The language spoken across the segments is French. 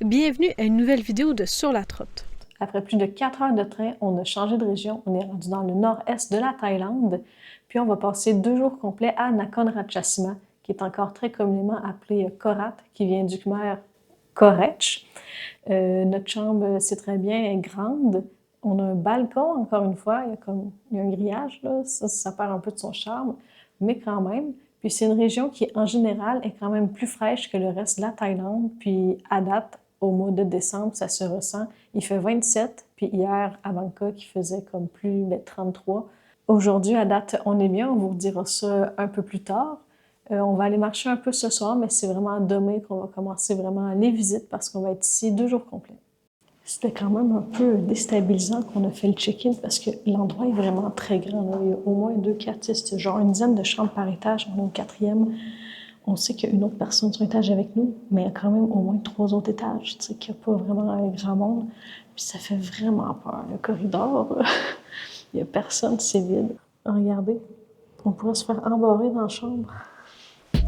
Bienvenue à une nouvelle vidéo de Sur la Trotte. Après plus de 4 heures de train, on a changé de région. On est rendu dans le nord-est de la Thaïlande. Puis on va passer 2 jours complets à Nakhon Ratchasima, qui est encore très communément appelé Korat, qui vient du khmer Korech. Notre chambre, c'est très bien, est grande. On a un balcon, encore une fois. Il y a un grillage, là. Ça perd un peu de son charme, mais quand même. Puis c'est une région qui, en général, est quand même plus fraîche que le reste de la Thaïlande. Puis à date, au mois de décembre, ça se ressent. Il fait 27, puis hier, à Bangkok, il faisait comme plus 33. Aujourd'hui, à date, on est bien. On vous redira ça un peu plus tard. On va aller marcher un peu ce soir, mais c'est vraiment demain qu'on va commencer vraiment les visites parce qu'on va être ici 2 jours complets. C'était quand même un peu déstabilisant qu'on a fait le check-in parce que l'endroit est vraiment très grand, là. Il y a au moins 2, 4, 6, genre une dizaine de chambres par étage. On est au 4e. On sait qu'il y a une autre personne sur l'étage avec nous, mais il y a quand même au moins 3 autres étages, tu sais, qu'il n'y a pas vraiment un grand monde. Puis ça fait vraiment peur. Le corridor, il n'y a personne, c'est vide. Regardez, on pourrait se faire embarrer dans la chambre. Il y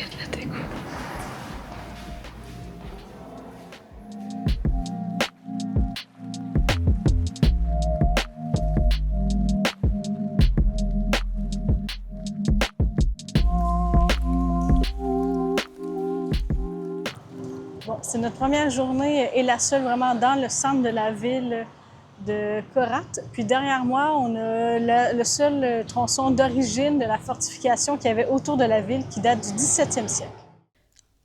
a de la déco. Bon, c'est notre première journée et la seule vraiment dans le centre de la ville de Korat. Puis derrière moi, on a le seul tronçon d'origine de la fortification qu'il y avait autour de la ville qui date du 17e siècle.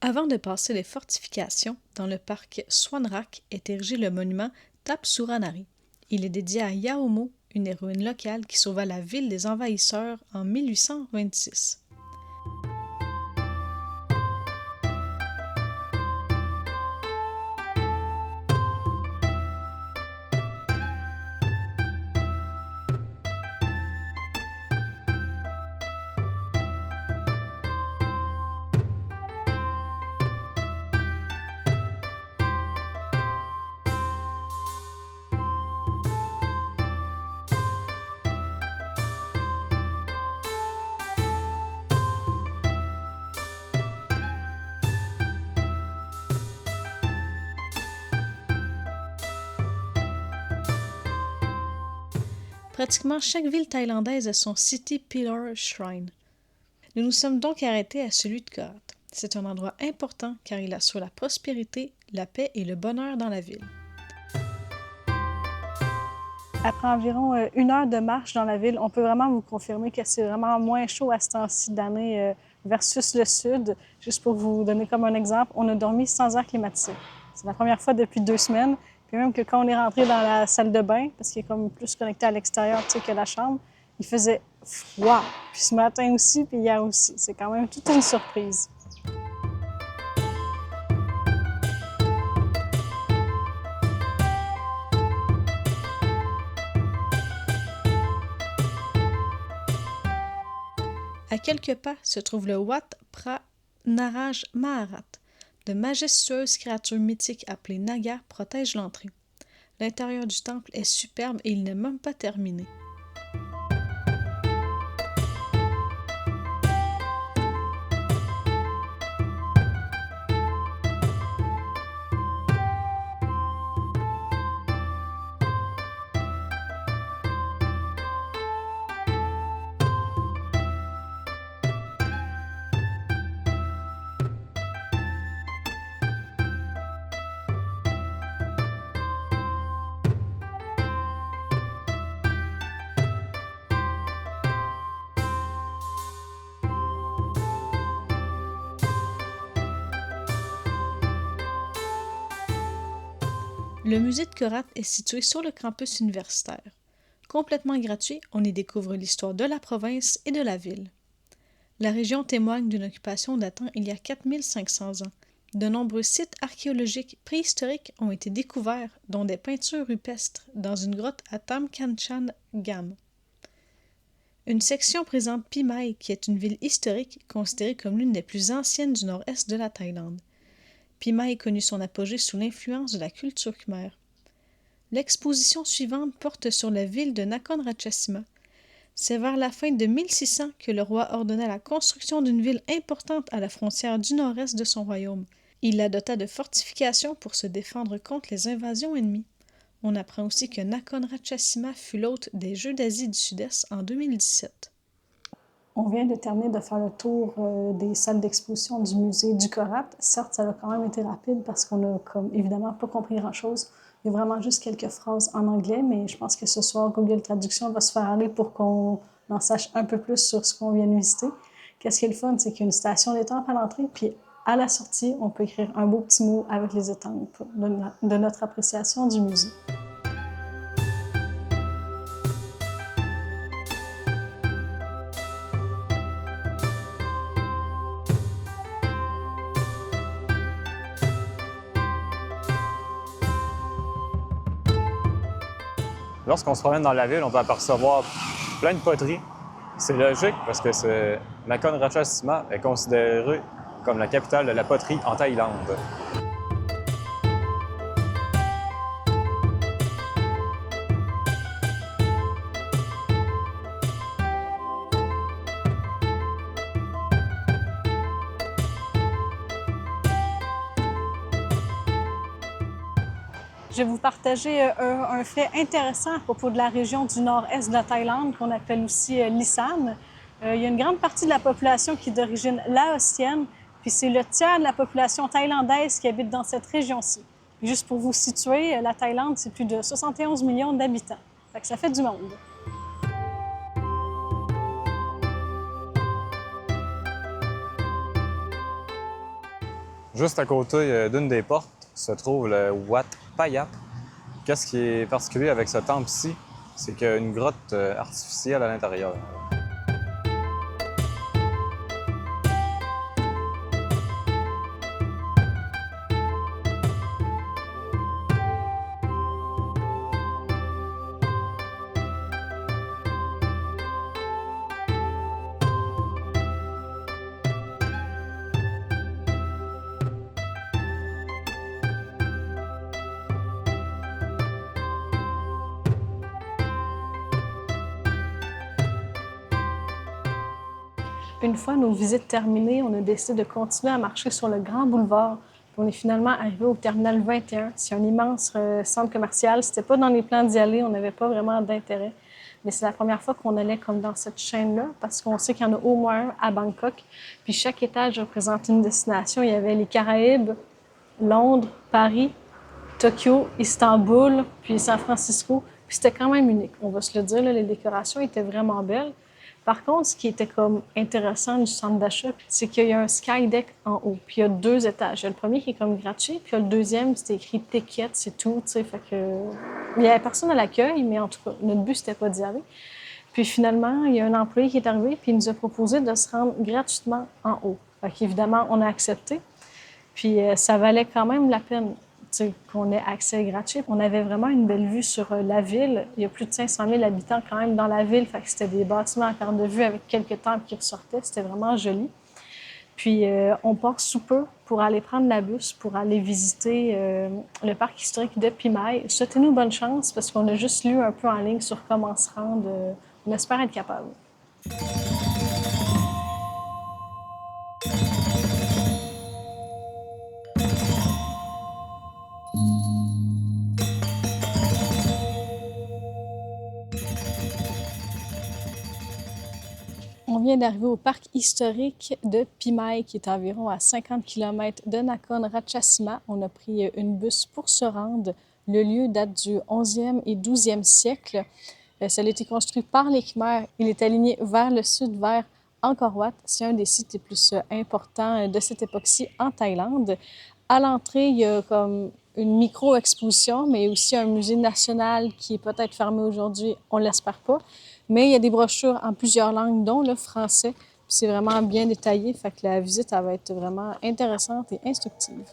Avant de passer les fortifications, dans le parc Swanrak est érigé le monument Tapsuranari. Il est dédié à Yaomo, une héroïne locale qui sauva la ville des envahisseurs en 1826. Pratiquement chaque ville thaïlandaise a son City Pillar Shrine. Nous nous sommes donc arrêtés à celui de Korat. C'est un endroit important car il assure la prospérité, la paix et le bonheur dans la ville. Après environ 1 heure de marche dans la ville, on peut vraiment vous confirmer que c'est vraiment moins chaud à ce temps-ci d'année versus le sud. Juste pour vous donner comme un exemple, on a dormi sans air climatisé. C'est la première fois depuis 2 semaines. Puis même que quand on est rentré dans la salle de bain, parce qu'il est comme plus connecté à l'extérieur que la chambre, il faisait froid. Puis ce matin aussi, puis hier aussi. C'est quand même toute une surprise. À quelques pas se trouve le Wat Phra Naraj Maharat. De majestueuses créatures mythiques appelées Nagas protègent l'entrée. L'intérieur du temple est superbe et il n'est même pas terminé. Le musée de Korat est situé sur le campus universitaire. Complètement gratuit, on y découvre l'histoire de la province et de la ville. La région témoigne d'une occupation datant il y a 4500 ans. De nombreux sites archéologiques préhistoriques ont été découverts, dont des peintures rupestres dans une grotte à Tam Kanchan Gam. Une section présente Phimai, qui est une ville historique considérée comme l'une des plus anciennes du nord-est de la Thaïlande. Phimai connut son apogée sous l'influence de la culture khmer. L'exposition suivante porte sur la ville de Nakhon Ratchasima, C'est vers la fin de 1600 que le roi ordonna la construction d'une ville importante à la frontière du nord-est de son royaume. Il la dota de fortifications pour se défendre contre les invasions ennemies. On apprend aussi que Nakhon Ratchasima fut l'hôte des Jeux d'Asie du Sud-Est en 2017. On vient de terminer de faire le tour des salles d'exposition du musée du Korat. Certes, ça a quand même été rapide parce qu'on a évidemment pas compris grand-chose. Il y a vraiment juste quelques phrases en anglais, mais je pense que ce soir, Google Traduction va se faire aller pour qu'on en sache un peu plus sur ce qu'on vient de visiter. Qu'est-ce qui est le fun, c'est qu'il y a une station d'étampes à l'entrée, puis à la sortie, on peut écrire un beau petit mot avec les étampes de notre appréciation du musée. Lorsqu'on se promène dans la ville, on peut apercevoir plein de poteries. C'est logique parce que Nakhon Ratchasima est considéré comme la capitale de la poterie en Thaïlande. Je vais vous partager un fait intéressant à propos de la région du nord-est de la Thaïlande, qu'on appelle aussi l'Isan. Il y a une grande partie de la population qui est d'origine laotienne, puis c'est le tiers de la population thaïlandaise qui habite dans cette région-ci. Juste pour vous situer, la Thaïlande, c'est plus de 71 millions d'habitants. Fait que ça fait du monde. Juste à côté d'une des portes se trouve le Wat Payap. Qu'est-ce qui est particulier avec ce temple-ci? C'est qu'il y a une grotte artificielle à l'intérieur. Une fois nos visites terminées, on a décidé de continuer à marcher sur le grand boulevard. Puis on est finalement arrivé au terminal 21. C'est un immense centre commercial. C'était pas dans les plans d'y aller, on n'avait pas vraiment d'intérêt. Mais c'est la première fois qu'on allait comme dans cette chaîne-là, parce qu'on sait qu'il y en a au moins un à Bangkok. Puis chaque étage représente une destination. Il y avait les Caraïbes, Londres, Paris, Tokyo, Istanbul, puis San Francisco. Puis c'était quand même unique. On va se le dire, là, les décorations étaient vraiment belles. Par contre, ce qui était comme intéressant du centre d'achat, c'est qu'il y a un sky deck en haut, puis il y a 2 étages. Il y a le premier qui est comme gratuit, puis il y a le deuxième, c'était écrit ticket, c'est tout, tu sais, fait que... Il n'y avait personne à l'accueil, mais en tout cas, notre but, c'était pas d'y aller. Puis finalement, il y a un employé qui est arrivé, puis il nous a proposé de se rendre gratuitement en haut. Fait qu'évidemment, on a accepté, puis ça valait quand même la peine qu'on ait accès gratuit. On avait vraiment une belle vue sur la ville. Il y a plus de 500 000 habitants quand même dans la ville. Fait que c'était des bâtiments à perte de vue avec quelques temples qui ressortaient. C'était vraiment joli. Puis on part sous peu pour aller prendre la bus, pour aller visiter le parc historique de Pimay. Souhaitez-nous bonne chance parce qu'on a juste lu un peu en ligne sur comment se rendre. On espère être capable. On vient d'arriver au parc historique de Pimay, qui est environ à 50 km de Nakhon Ratchasima. On a pris une bus pour se rendre. Le lieu date du 11e et 12e siècle. Ça a été construit par les Khmers. Il est aligné vers le sud, vers Angkor Wat. C'est un des sites les plus importants de cette époque-ci en Thaïlande. À l'entrée, il y a comme une micro-exposition, mais aussi un musée national qui est peut-être fermé aujourd'hui, on ne l'espère pas. Mais il y a des brochures en plusieurs langues, dont le français. Puis c'est vraiment bien détaillé, fait que la visite elle va être vraiment intéressante et instructive.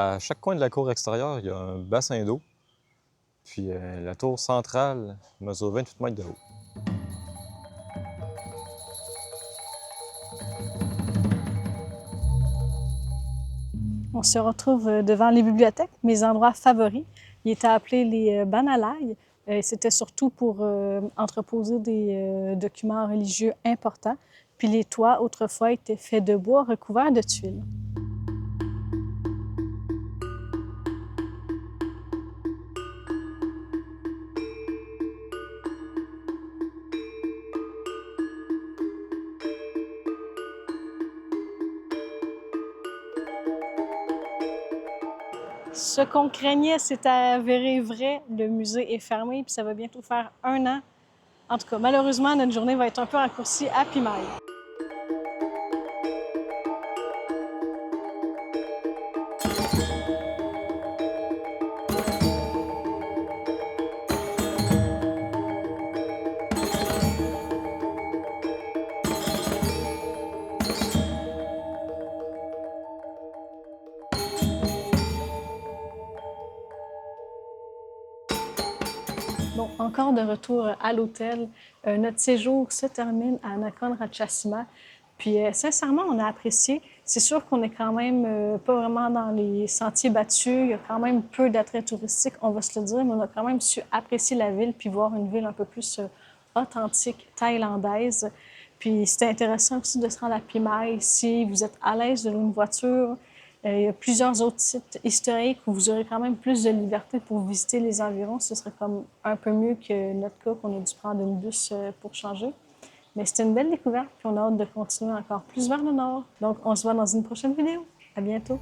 À chaque coin de la cour extérieure, il y a un bassin d'eau. Puis la tour centrale mesure 28 mètres de haut. On se retrouve devant les bibliothèques, mes endroits favoris. Ils étaient appelés les banalailles. C'était surtout pour entreposer des documents religieux importants. Puis les toits, autrefois, étaient faits de bois recouverts de tuiles. Ce qu'on craignait s'est avéré vrai. Le musée est fermé, puis ça va bientôt faire 1 an. En tout cas, malheureusement, notre journée va être un peu raccourcie à Pimaille. Bon, encore de retour à l'hôtel. Notre séjour se termine à Nakhon Ratchasima. Puis sincèrement, on a apprécié. C'est sûr qu'on est quand même pas vraiment dans les sentiers battus. Il y a quand même peu d'attraits touristiques, on va se le dire, mais on a quand même su apprécier la ville puis voir une ville un peu plus authentique, thaïlandaise. Puis c'était intéressant aussi de se rendre à Pimaille si vous êtes à l'aise de louer une voiture. Il y a plusieurs autres sites historiques où vous aurez quand même plus de liberté pour visiter les environs. Ce serait comme un peu mieux que notre cas qu'on a dû prendre une bus pour changer. Mais c'était une belle découverte, puis on a hâte de continuer encore plus vers le nord. Donc, on se voit dans une prochaine vidéo. À bientôt!